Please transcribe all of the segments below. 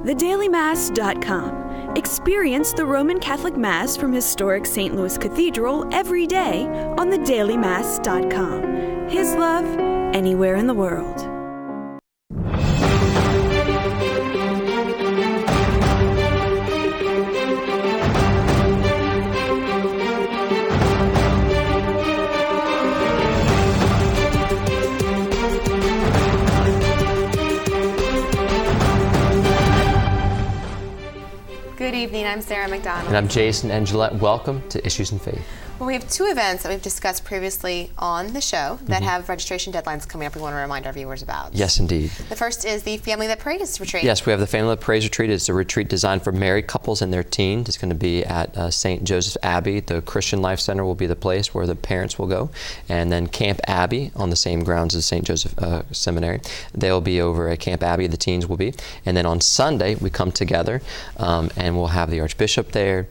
thedailymass.com. Experience the Roman Catholic Mass from historic St. Louis Cathedral every day on thedailymass.com. His love, anywhere in the world. Good evening, I'm Sarah McDonald. And I'm Jason and Gillette. Welcome to Issues in Faith. Well, we have two events that we've discussed previously on the show that have registration deadlines coming up we want to remind our viewers about. Yes, indeed. The first is the Family That Prays retreat. Yes, we have the Family That Prays retreat. It's a retreat designed for married couples and their teens. It's going to be at St. Joseph Abbey. The Christian Life Center will be the place where the parents will go. And then Camp Abbey on the same grounds as St. Joseph Seminary. They'll be over at Camp Abbey, the teens will be. And then on Sunday, we come together and we'll have the Archbishop there.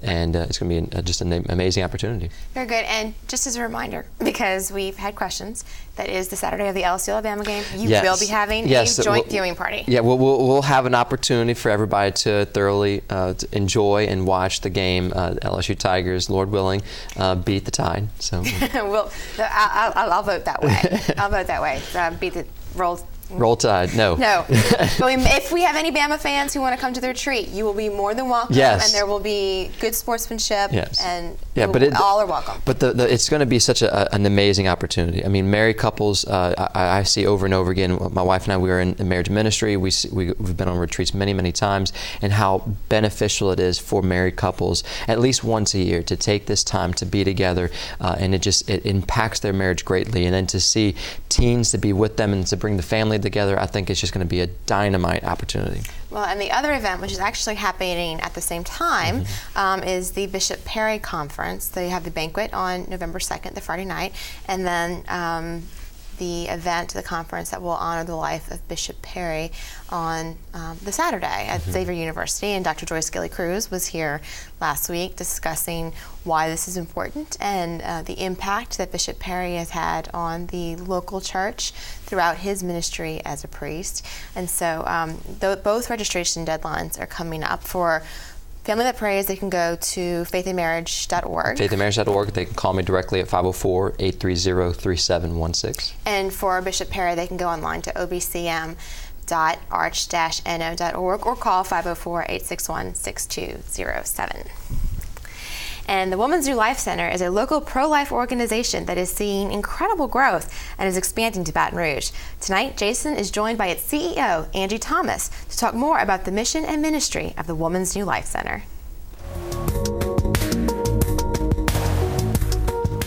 And it's going to be just an amazing opportunity. Very good. And just as a reminder, because we've had questions, that is the Saturday of the LSU Alabama game. You will be having a joint viewing party. Yeah, we'll have an opportunity for everybody to thoroughly to enjoy and watch the game. LSU Tigers, Lord willing, beat the Tide. So I'll vote that way. I'll vote that way. Beat the Roll Tide, no. No. But if we have any Bama fans who want to come to the retreat, you will be more than welcome. Yes. And there will be good sportsmanship. Yes. And all are welcome. But it's going to be such an amazing opportunity. I mean, married couples, I see over and over again. My wife and I, we are in marriage ministry. We've been on retreats many, many times, and how beneficial it is for married couples at least once a year to take this time to be together, and it impacts their marriage greatly. And then to see teens to be with them and to bring the family together, I think it's just going to be a dynamite opportunity. Well, and the other event, which is actually happening at the same time, is the Bishop Perry Conference. They have the banquet on November 2nd, the Friday night, and then the event, the conference that will honor the life of Bishop Perry on the Saturday at Xavier University. And Dr. Joyce Gilly-Cruz was here last week discussing why this is important and the impact that Bishop Perry has had on the local church throughout his ministry as a priest. And so both registration deadlines are coming up. For Family That Prays, they can go to faithandmarriage.org. Faithandmarriage.org. They can call me directly at 504-830-3716. And for Bishop Perry, they can go online to obcm.arch-no.org or call 504-861-6207. And the Women's New Life Center is a local pro-life organization that is seeing incredible growth and is expanding to Baton Rouge. Tonight, Jason is joined by its CEO, Angie Thomas, to talk more about the mission and ministry of the Women's New Life Center.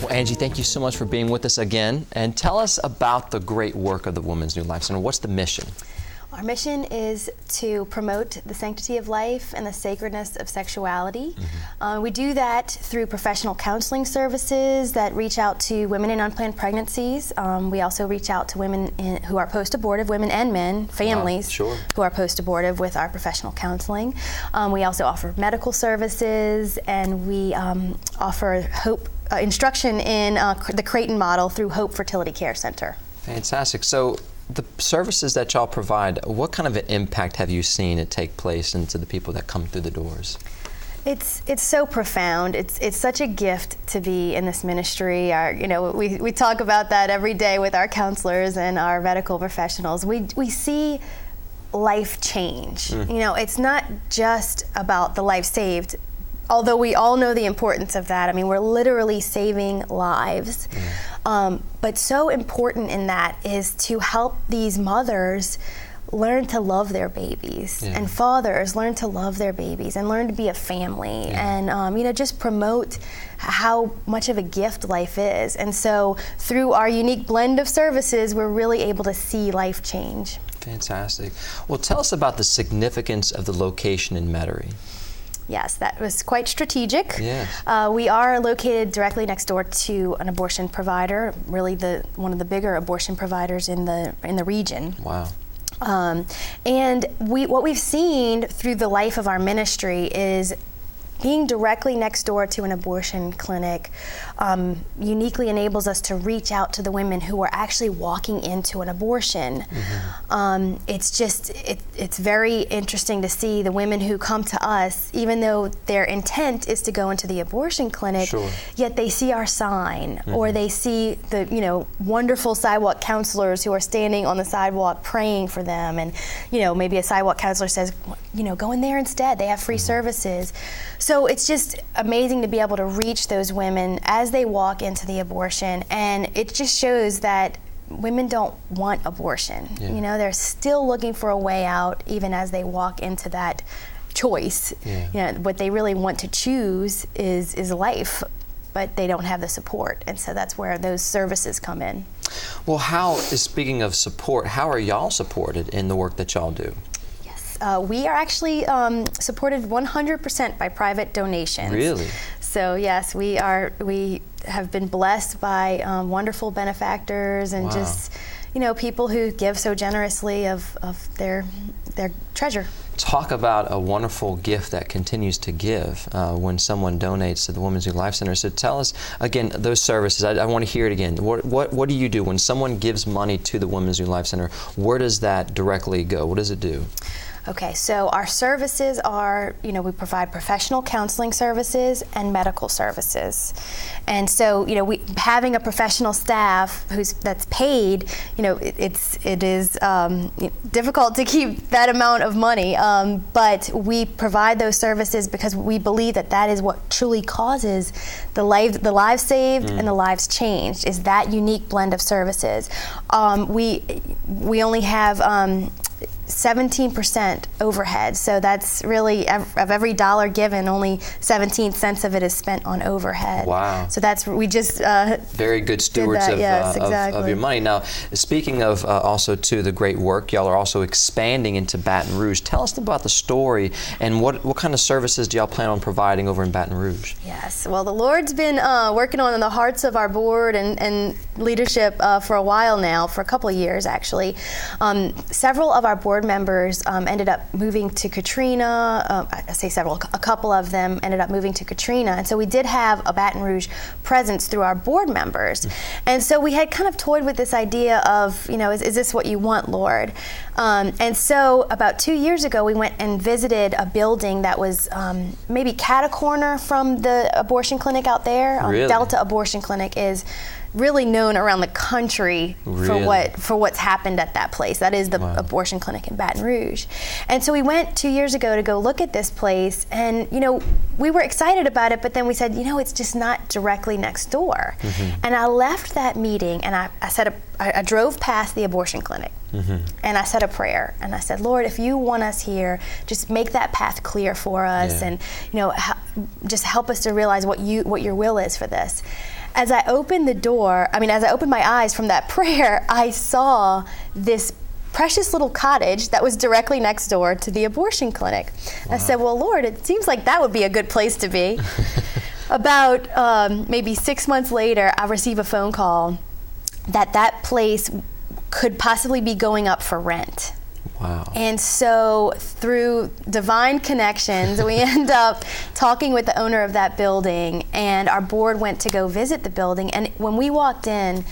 Well, Angie, thank you so much for being with us again. And tell us about the great work of the Women's New Life Center. What's the mission? Our mission is to promote the sanctity of life and the sacredness of sexuality. We do that through professional counseling services that reach out to women in unplanned pregnancies. We also reach out to women who are post-abortive, women and men, families who are post-abortive with our professional counseling. We also offer medical services, and we offer instruction in the Creighton model through Hope Fertility Care Center. Fantastic. So the services that y'all provide, what kind of an impact have you seen it take place into the people that come through the doors? It's so profound. It's such a gift to be in this ministry. We talk about that every day with our counselors and our medical professionals. We see life change. It's not just about the life saved, although we all know the importance of that. I mean, we're literally saving lives. But so important in that is to help these mothers learn to love their babies, and fathers learn to love their babies and learn to be a family, and just promote how much of a gift life is. And so through our unique blend of services, we're really able to see life change. Fantastic. Well, tell us about the significance of the location in Metairie. Yes, that was quite strategic. Yes. We are located directly next door to an abortion provider, really one of the bigger abortion providers in the region. Wow. And what we've seen through the life of our ministry is being directly next door to an abortion clinic uniquely enables us to reach out to the women who are actually walking into an abortion. It's very interesting to see the women who come to us, even though their intent is to go into the abortion clinic, yet they see our sign, or they see the wonderful sidewalk counselors who are standing on the sidewalk praying for them, and maybe a sidewalk counselor says, go in there instead, they have free services. So it's just amazing to be able to reach those women as they walk into the abortion, and it just shows that women don't want abortion. They're still looking for a way out even as they walk into that choice. What they really want to choose is life, but they don't have the support, and so that's where those services come in. Well, speaking of support, how are y'all supported in the work that y'all do? We are actually supported 100% by private donations. Really? So yes, we have been blessed by wonderful benefactors and just people who give so generously of their treasure. Talk about a wonderful gift that continues to give when someone donates to the Women's New Life Center. So tell us again those services. I want to hear it again. What do you do when someone gives money to the Women's New Life Center? Where does that directly go? What does it do? Okay, so our services are, we provide professional counseling services and medical services. And so, having a professional staff that's paid, it is difficult to keep that amount of money, but we provide those services because we believe that is what truly causes the lives saved and the lives changed, is that unique blend of services. We only have 17% overhead, so that's really of every dollar given, only 17 cents of it is spent on overhead. Wow! So we just very good stewards of your money. Now, speaking of also too the great work, y'all are also expanding into Baton Rouge. Tell us about the story and what kind of services do y'all plan on providing over in Baton Rouge? Yes, well, the Lord's been working on in the hearts of our board and leadership for a while now, for a couple of years actually. Several of our board members ended up moving to Katrina. I say several, a couple of them ended up moving to Katrina, and so we did have a Baton Rouge presence through our board members. And so we had kind of toyed with this idea of, is this what you want, Lord? And so about 2 years ago, we went and visited a building that was maybe cat-a-corner from the abortion clinic out there. Really? Delta Abortion Clinic is really known around the country for what's happened at that place. That is the abortion clinic in Baton Rouge. And so we went 2 years ago to go look at this place, and we were excited about it, but then we said, it's just not directly next door. And I left that meeting, and I drove past the abortion clinic, and I said a prayer, and I said, Lord, if you want us here, just make that path clear for us, and just help us to realize what your will is for this. As I opened my eyes from that prayer, I saw this precious little cottage that was directly next door to the abortion clinic. Wow. I said, well, Lord, it seems like that would be a good place to be. About maybe 6 months later, I received a phone call that place could possibly be going up for rent. Wow. And so through divine connections, we end up talking with the owner of that building, and our board went to go visit the building. And when we walked in,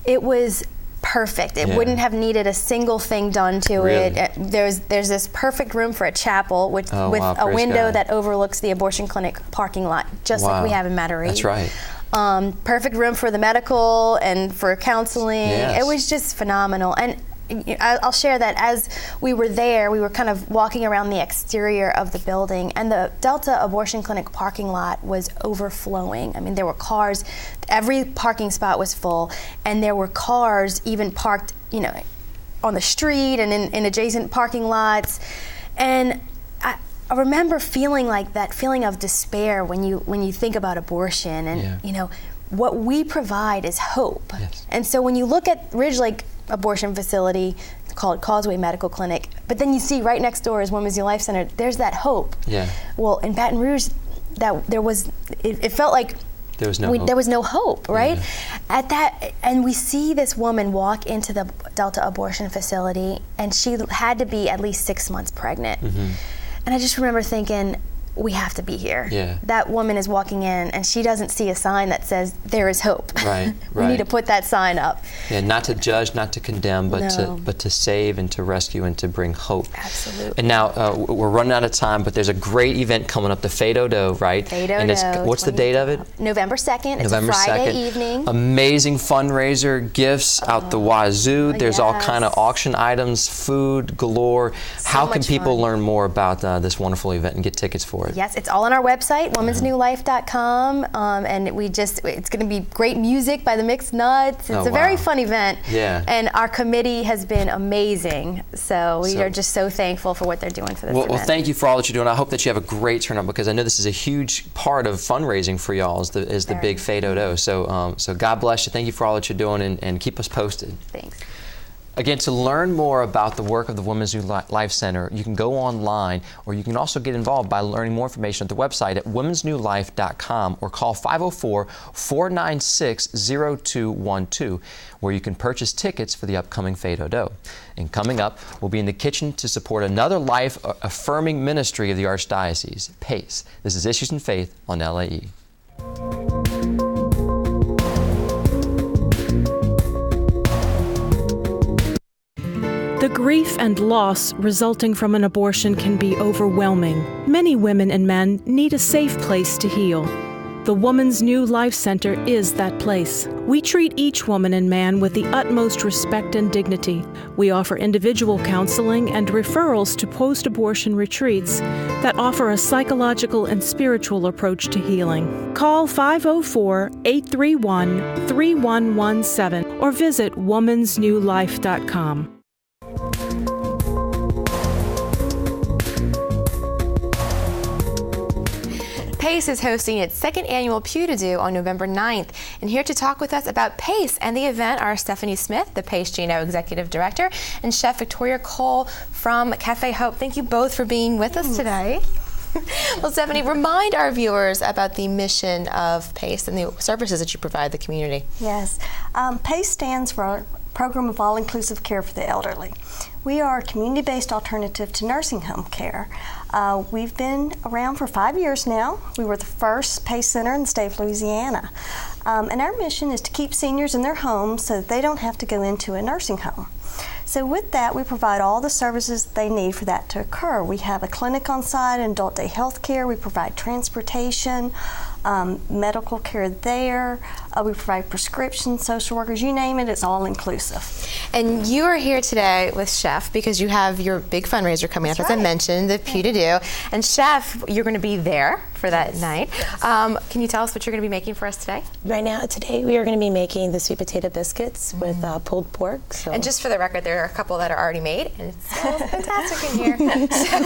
it was perfect. It wouldn't have needed a single thing done to it. There's this perfect room for a chapel with a window that overlooks the abortion clinic parking lot, just like we have in Mataree. That's right. Perfect room for the medical and for counseling. Yes. It was just phenomenal. And I'll share that as we were there, we were kind of walking around the exterior of the building, and the Delta Abortion Clinic parking lot was overflowing. I mean, there were cars, every parking spot was full, and there were cars even parked, on the street and in adjacent parking lots. And I remember feeling like that feeling of despair when you think about abortion, and what we provide is hope. Yes. And so when you look at Ridge Lake Abortion Facility called Causeway Medical Clinic, but then you see right next door is Women's New Life Center, there's that hope. Yeah. Well, in Baton Rouge, it felt like there was no hope. There was no hope, right? Yeah. And we see this woman walk into the Delta Abortion Facility, and she had to be at least 6 months pregnant. And I just remember thinking, we have to be here. Yeah. That woman is walking in and she doesn't see a sign that says there is hope. Right, We need to put that sign up. Yeah, not to judge, not to condemn, but to save and to rescue and to bring hope. Absolutely. And now we're running out of time, but there's a great event coming up, the Fade O'Do, right? Fade And O'Do, what's the date of it? November 2nd. November it's a Friday 2nd. evening. Amazing fundraiser, gifts out the wazoo. There's all yes. kind of auction items, food galore. How can much people fun. learn more about this wonderful event and get tickets for it? Yes, it's all on our website, womensnewlife.com, and it's going to be great music by the Mixed Nuts. It's a very fun event. Yeah. And our committee has been amazing, so we are just so thankful for what they're doing for this event. Well, thank you for all that you're doing. I hope that you have a great turnout, because I know this is a huge part of fundraising for y'all is the big Fade O'Do. So God bless you. Thank you for all that you're doing, and keep us posted. Thanks. Again, to learn more about the work of the Women's New Life Center, you can go online, or you can also get involved by learning more information at the website at womensnewlife.com, or call 504-496-0212, where you can purchase tickets for the upcoming Fade O'Do. And coming up, we'll be in the kitchen to support another life-affirming ministry of the Archdiocese, PACE. This is Issues in Faith on LAE. The grief and loss resulting from an abortion can be overwhelming. Many women and men need a safe place to heal. The Woman's New Life Center is that place. We treat each woman and man with the utmost respect and dignity. We offer individual counseling and referrals to post-abortion retreats that offer a psychological and spiritual approach to healing. Call 504-831-3117 or visit womensnewlife.com. PACE is hosting its second annual Pew to Do on November 9th. And here to talk with us about PACE and the event are Stephanie Smith, the PACE Gino Executive Director, and Chef Victoria Cole from Cafe Hope. Thank you both for being with us today. Well, Stephanie, remind our viewers about the mission of PACE and the services that you provide the community. Yes. PACE stands for Program of All-Inclusive Care for the Elderly. We are a community-based alternative to nursing home care. We've been around for 5 years now. We were the first PACE center in the state of Louisiana. And our mission is to keep seniors in their homes so that they don't have to go into a nursing home. So with that, we provide all the services they need for that to occur. We have a clinic on site, adult day health care. We provide transportation, medical care there. We provide prescriptions, social workers, you name it, it's all inclusive. And you are here today with Chef because you have your big fundraiser coming up, as I mentioned, the Pew to Do. And Chef, you're going to be there for that night. Can you tell us what you're going to be making for us today? Today we are going to be making the sweet potato biscuits with pulled pork. So. And just for the record, there are a couple that are already made, and it smells fantastic in here. So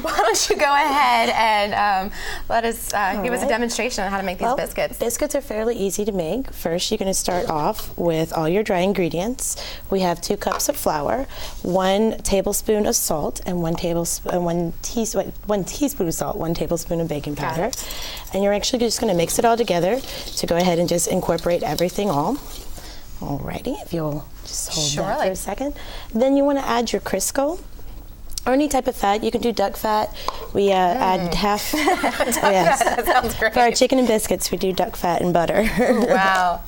why don't you go ahead and let us give us a demonstration on how to make these biscuits. Biscuits are fairly easy to make. First, you're going to start off with all your dry ingredients. We have 2 cups of flour, 1 tablespoon of salt, and 1 teaspoon of salt, 1 tablespoon of baking powder. And you're actually just going to mix it all together to go ahead and just incorporate everything all. Alrighty, if you'll just hold that for a second. Then you want to add your Crisco or any type of fat. You can do duck fat. We add half. That sounds great. For our chicken and biscuits, we do duck fat and butter. Wow.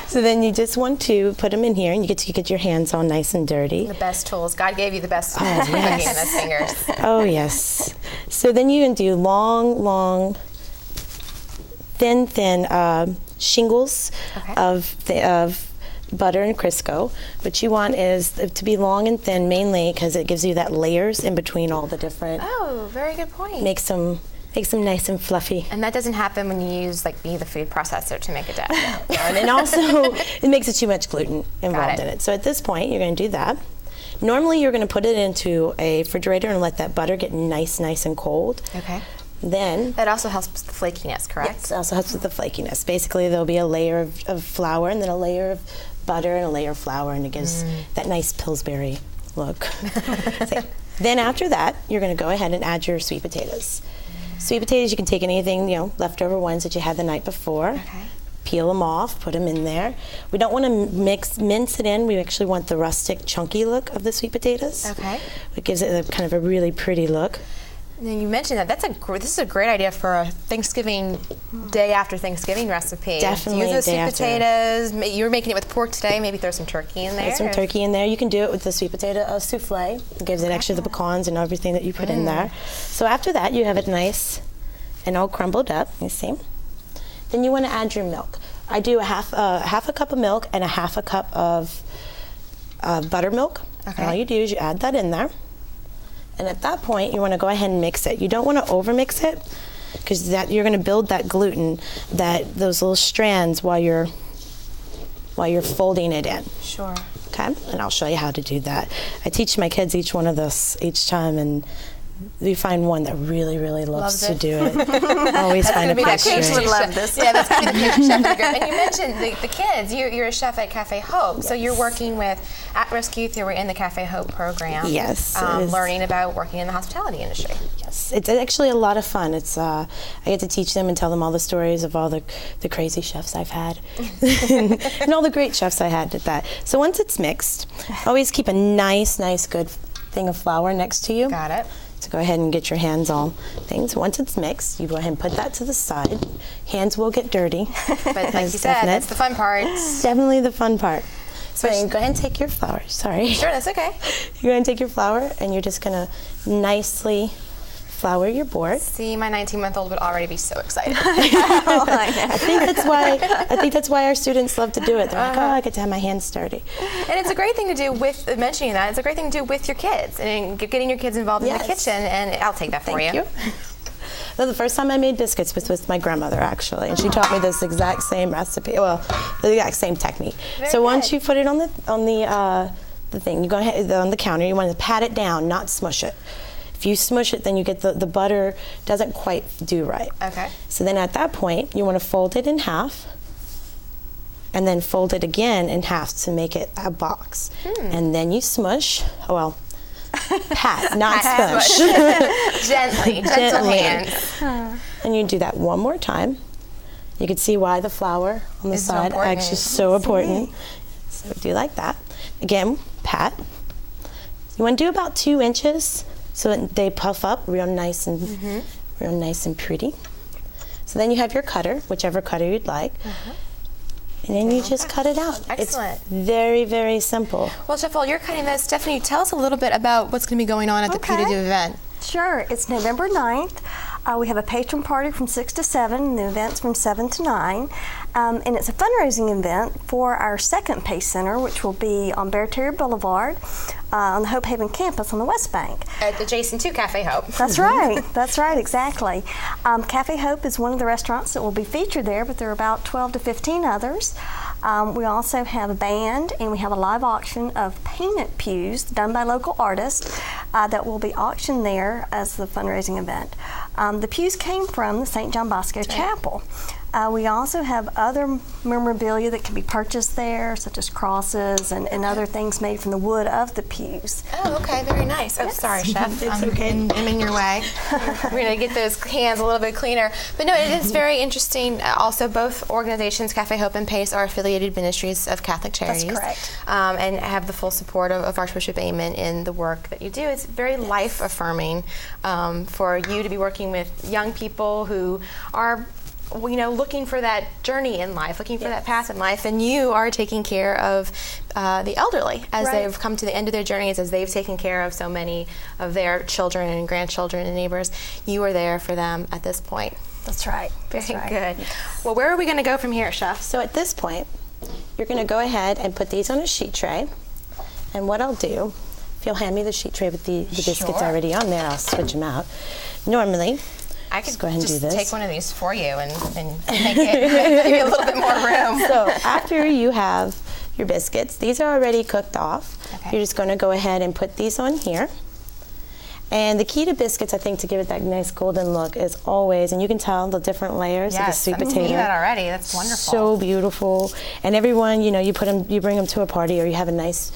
So then you just want to put them in here, and you get your hands all nice and dirty. The best tools. God gave you the best tools for cooking in those fingers. Oh yes. So then you can do long, thin shingles of butter and Crisco. What you want is to be long and thin, mainly because it gives you that layers in between all the different. Oh, very good point. Makes them nice and fluffy. And that doesn't happen when you use the food processor to make a dough. And then also it makes it too much gluten involved in it. So at this point you're going to do that. Normally you're going to put it into a refrigerator and let that butter get nice and cold. Okay. Then that also helps with the flakiness, correct? Yes, it also helps with the flakiness. Basically there'll be a layer of flour and then a layer of butter and a layer of flour, and it gives that nice Pillsbury look. Then after that, you're going to go ahead and add your sweet potatoes. Sweet potatoes, you can take anything, leftover ones that you had the night before. Okay. Peel them off, put them in there. We don't want to mince it in. We actually want the rustic, chunky look of the sweet potatoes. Okay. It gives it kind of a really pretty look. Now you mentioned that. This is a great idea for a Thanksgiving day after Thanksgiving recipe. Definitely use those day sweet after. potatoes. You were making it with pork today. Maybe throw some turkey in there. There's some turkey in there. You can do it with the sweet potato souffle. It gives it extra the pecans and everything that you put in there. So after that, you have it nice and all crumbled up. You see. Then you want to add your milk. I do half a cup of milk and a half a cup of buttermilk. Okay. And all you do is you add that in there. And at that point, you want to go ahead and mix it. You don't want to over mix it because you're going to build that gluten, those little strands while you're folding it in. Sure. Okay, and I'll show you how to do that. I teach my kids each one of this each time, and you find one that really, really loves to do it. Always find a pastry. would love this. Yeah, that's going to be the pastry chef of the group. And you mentioned the kids. You're a chef at Cafe Hope, so you're working with at-risk youth who are in the Cafe Hope program. Yes, learning about working in the hospitality industry. Yes, it's actually a lot of fun. It's I get to teach them and tell them all the stories of all the crazy chefs I've had, and all the great chefs I had at that. So once it's mixed, always keep a nice, good thing of flour next to you. Got it. So go ahead and get your hands on things. Once it's mixed, you go ahead and put that to the side. Hands will get dirty. But like you said, that's the fun part. Definitely the fun part. So you go ahead and take your flour. Sorry. Sure, that's okay. You're going to take your flour and you're just going to nicely flour your board. See, my 19-month-old would already be so excited. I think that's why our students love to do it. They're like, oh, I get to have my hands dirty. And it's a great thing to do with mentioning that. It's a great thing to do with your kids and getting your kids involved in the kitchen. And I'll take that for you. Thank you. So the first time I made biscuits was with my grandmother, actually, and she taught me this exact same recipe. Well, the exact same technique. So once you put it on the thing, you go ahead on the counter. You want to pat it down, not smush it. If you smush it, then you get the butter doesn't quite do right. Okay. So then at that point, you want to fold it in half, and then fold it again in half to make it a box. And then you smush. Well. Pat, not smush. Gently, gentle hands. And you do that one more time. You can see why the flour on the side actually is so important. So do like that. Again, pat. You want to do about 2 inches so that they puff up real nice and pretty. So then you have your cutter, whichever cutter you'd like. And then you just cut it out. Excellent. It's very, very simple. Well, Chef, while you're cutting this, Stephanie, tell us a little bit about what's going to be going on at the Pita Do event. Sure. It's November 9th. We have a patron party from 6 to 7, and the event's from 7 to 9. And it's a fundraising event for our second PACE Center, which will be on Bear Terrier Boulevard on the Hope Haven campus on the West Bank. Adjacent to Cafe Hope. That's right. That's right, exactly. Cafe Hope is one of the restaurants that will be featured there, but there are about 12 to 15 others. We also have a band, and we have a live auction of painted pews done by local artists that will be auctioned there as the fundraising event. The pews came from the St. John Bosco Chapel. We also have other memorabilia that can be purchased there, such as crosses and other things made from the wood of the pews. Oh, okay, very nice. Oh, sorry, Chef. It's okay. I'm in your way. We're going to get those hands a little bit cleaner. But no, it is very interesting. Also, both organizations, Cafe Hope and PACE, are affiliated ministries of Catholic Charities. That's correct. And have the full support of Archbishop Amen in the work that you do. It's very life-affirming for you to be working with young people who are looking for that journey in life, looking for that path in life, and you are taking care of the elderly as they've come to the end of their journeys, as they've taken care of so many of their children and grandchildren and neighbors. You are there for them at this point. That's right. Very good. Well, where are we going to go from here, Chef? So at this point, you're going to go ahead and put these on a sheet tray. And what I'll do, if you'll hand me the sheet tray with the biscuits already on there, I'll switch them out. Normally, I could go ahead and do this. Take one of these for you and make it give you a little bit more room. So after you have your biscuits, these are already cooked off. Okay. You're just going to go ahead and put these on here. And the key to biscuits, I think, to give it that nice golden look is always, and you can tell the different layers of the sweet potato. Yes, I'm seeing that already. That's wonderful. So beautiful. And everyone, you bring them to a party or you have a nice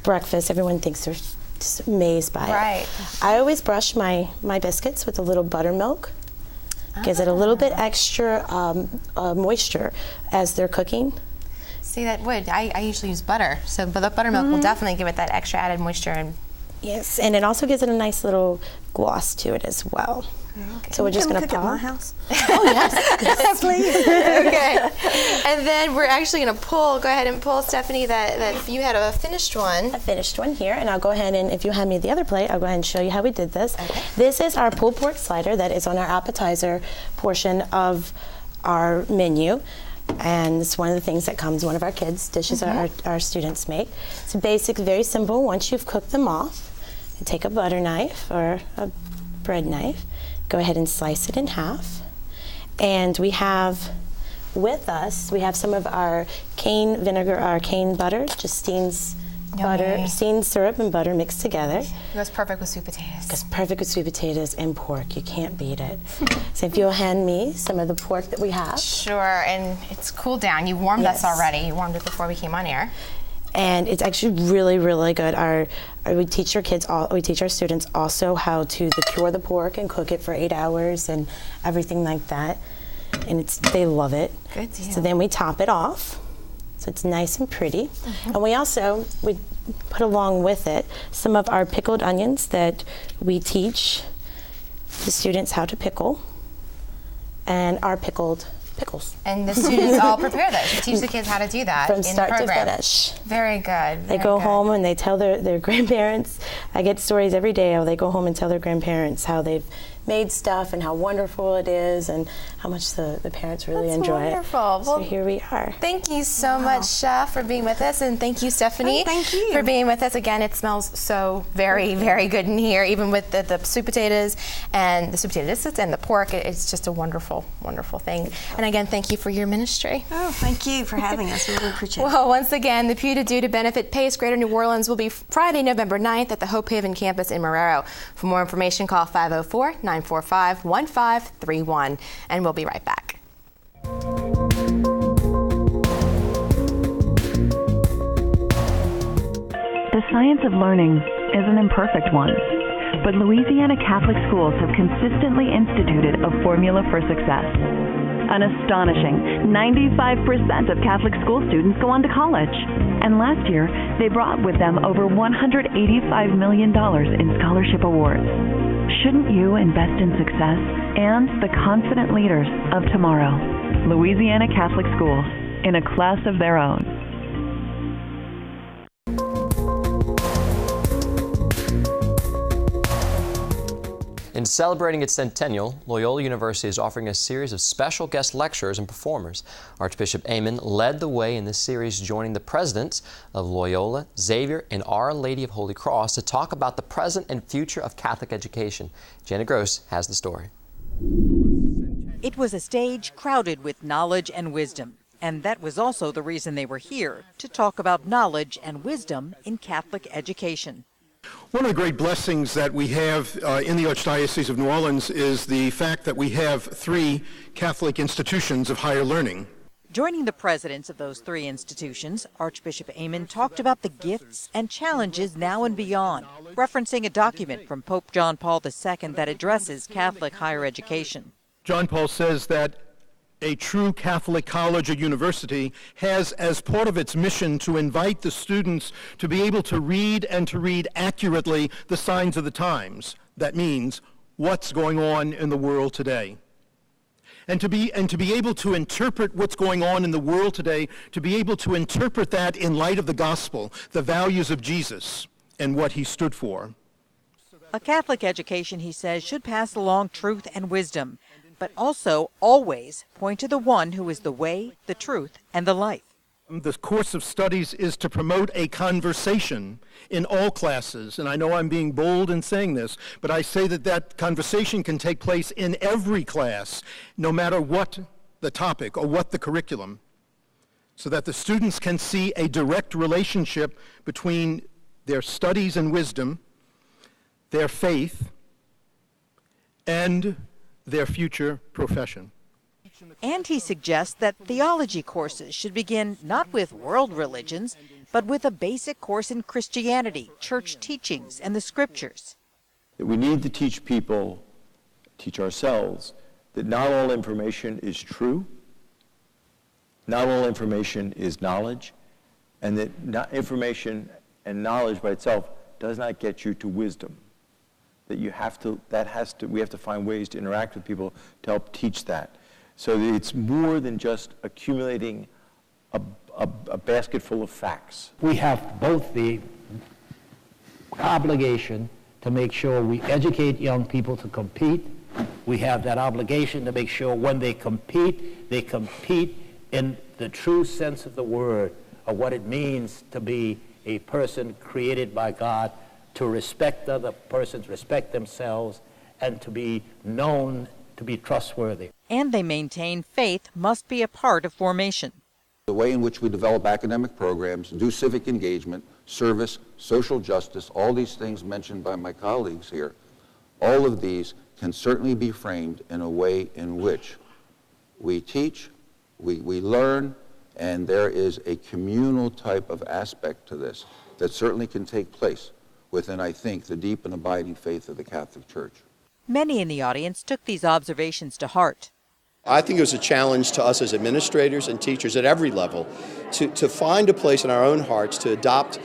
breakfast. Everyone thinks they're just amazed by it. Right. I always brush my biscuits with a little buttermilk. Gives it a little bit extra moisture as they're cooking. See, that would. I usually use butter, but the buttermilk will definitely give it that extra added moisture and Yes, and it also gives it a nice little gloss to it as well. Okay. So we're just going to cook at my pop. house. Oh, yes. Please. Okay. And then we're actually going to pull, go ahead and pull, Stephanie, that you had a finished one. A finished one here, and I'll go ahead and, if you hand me the other plate, I'll go ahead and show you how we did this. Okay. This is our pulled pork slider that is on our appetizer portion of our menu. And it's one of the things that comes, one of our kids' dishes our students make. It's basic, very simple. Once you've cooked them off, you take a butter knife or a bread knife, go ahead and slice it in half. And we have with us, we have some of our cane vinegar, our cane butter, just Steen's butter, Steen's syrup and butter mixed together. It goes perfect with sweet potatoes. It goes perfect with sweet potatoes and pork. You can't beat it. So if you'll hand me some of the pork that we have. Sure, and it's cooled down. You warmed us already. You warmed it before we came on air. And it's actually really, really good. We teach our kids, we teach our students also how to cure the pork and cook it for 8 hours and everything like that. And they love it. Good deal. So then we top it off, so it's nice and pretty. And we put along with it some of our pickled onions that we teach the students how to pickle, and our pickled pickles. And the students all prepare those. You teach the kids how to do that From in start the to program. finish. Very good. They go home and they tell their grandparents. I get stories every day how they go home and tell their grandparents how they've made stuff and how wonderful it is and how much the parents really enjoy wonderful. it. So Well, here we are. Thank you so much, Chef, for being with us, and thank you, Stephanie, thank you. for being with us. Again, it smells so very, very good in here, even with the sweet potatoes and the sweet potato dishes and the pork. It's just a wonderful, wonderful thing. And again, thank you for your ministry. Oh, thank you for having us. We really appreciate it. Well, once again, the Pew to Do to Benefit Pace Greater New Orleans will be Friday, November 9th at the Hope Haven campus in Marrero. For more information, call 504-945-1531, and we'll be right back. The science of learning is an imperfect one, but Louisiana Catholic schools have consistently instituted a formula for success. An astonishing 95% of Catholic school students go on to college, and last year they brought with them over $185 million in scholarship awards. Shouldn't you invest in success and the confident leaders of tomorrow? Louisiana Catholic schools, in a class of their own. In celebrating its centennial, Loyola University is offering a series of special guest lectures and performers. Archbishop Amen led the way in this series, joining the presidents of Loyola, Xavier, and Our Lady of Holy Cross to talk about the present and future of Catholic education. Janet Gross has the story. It was a stage crowded with knowledge and wisdom. And that was also the reason they were here, to talk about knowledge and wisdom in Catholic education. One of the great blessings that we have in the Archdiocese of New Orleans is the fact that we have 3 Catholic institutions of higher learning. Joining the presidents of those 3 institutions, Archbishop Amen talked about the gifts and challenges now and beyond, referencing a document from Pope John Paul II that addresses Catholic higher education. John Paul says that a true Catholic college or university has as part of its mission to invite the students to be able to read and to read accurately the signs of the times. That means what's going on in the world today. And to be able to interpret what's going on in the world today, to be able to interpret that in light of the gospel, the values of Jesus and what he stood for. A Catholic education, he says, should pass along truth and wisdom, but also always point to the one who is the way, the truth, and the life. The course of studies is to promote a conversation in all classes, and I know I'm being bold in saying this, but I say that conversation can take place in every class, no matter what the topic or what the curriculum, so that the students can see a direct relationship between their studies and wisdom, their faith, and their future profession. And he suggests that theology courses should begin not with world religions, but with a basic course in Christianity, church teachings, and the scriptures. We need to teach people, teach ourselves, that not all information is true, not all information is knowledge, and that not information and knowledge by itself does not get you to wisdom. That we have to find ways to interact with people to help teach that. So that it's more than just accumulating a basket full of facts. We have both the obligation to make sure we educate young people to compete. We have that obligation to make sure when they compete in the true sense of the word, of what it means to be a person created by God, to respect other persons, respect themselves, and to be known to be trustworthy. And they maintain faith must be a part of formation. The way in which we develop academic programs, do civic engagement, service, social justice, all these things mentioned by my colleagues here, all of these can certainly be framed in a way in which we teach, we learn, and there is a communal type of aspect to this that certainly can take place within, I think, the deep and abiding faith of the Catholic Church. Many in the audience took these observations to heart. I think it was a challenge to us as administrators and teachers at every level to find a place in our own hearts to adopt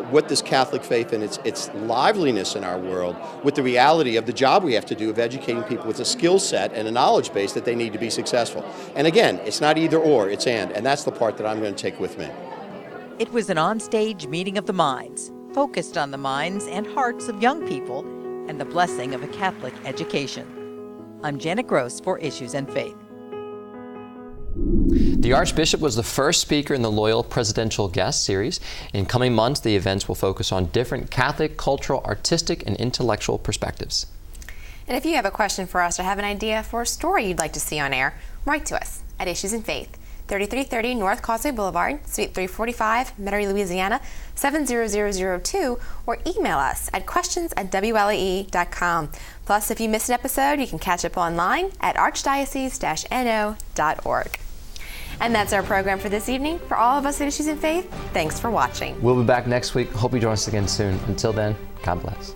what this Catholic faith and its liveliness in our world with the reality of the job we have to do of educating people with a skill set and a knowledge base that they need to be successful. And again, it's not either or, it's and that's the part that I'm going to take with me. It was an on-stage meeting of the minds, focused on the minds and hearts of young people and the blessing of a Catholic education. I'm Janet Gross for Issues and Faith. The Archbishop was the first speaker in the Loyal Presidential Guest Series. In coming months, the events will focus on different Catholic, cultural, artistic, and intellectual perspectives. And if you have a question for us or have an idea for a story you'd like to see on air, write to us at Issues and Faith, 3330 North Causeway Boulevard, Suite 345, Metairie, Louisiana, 70002, or email us at questions@wlee.com. Plus, if you missed an episode, you can catch up online at archdiocese-no.org. And that's our program for this evening. For all of us at Issues and Faith, thanks for watching. We'll be back next week. Hope you join us again soon. Until then, God bless.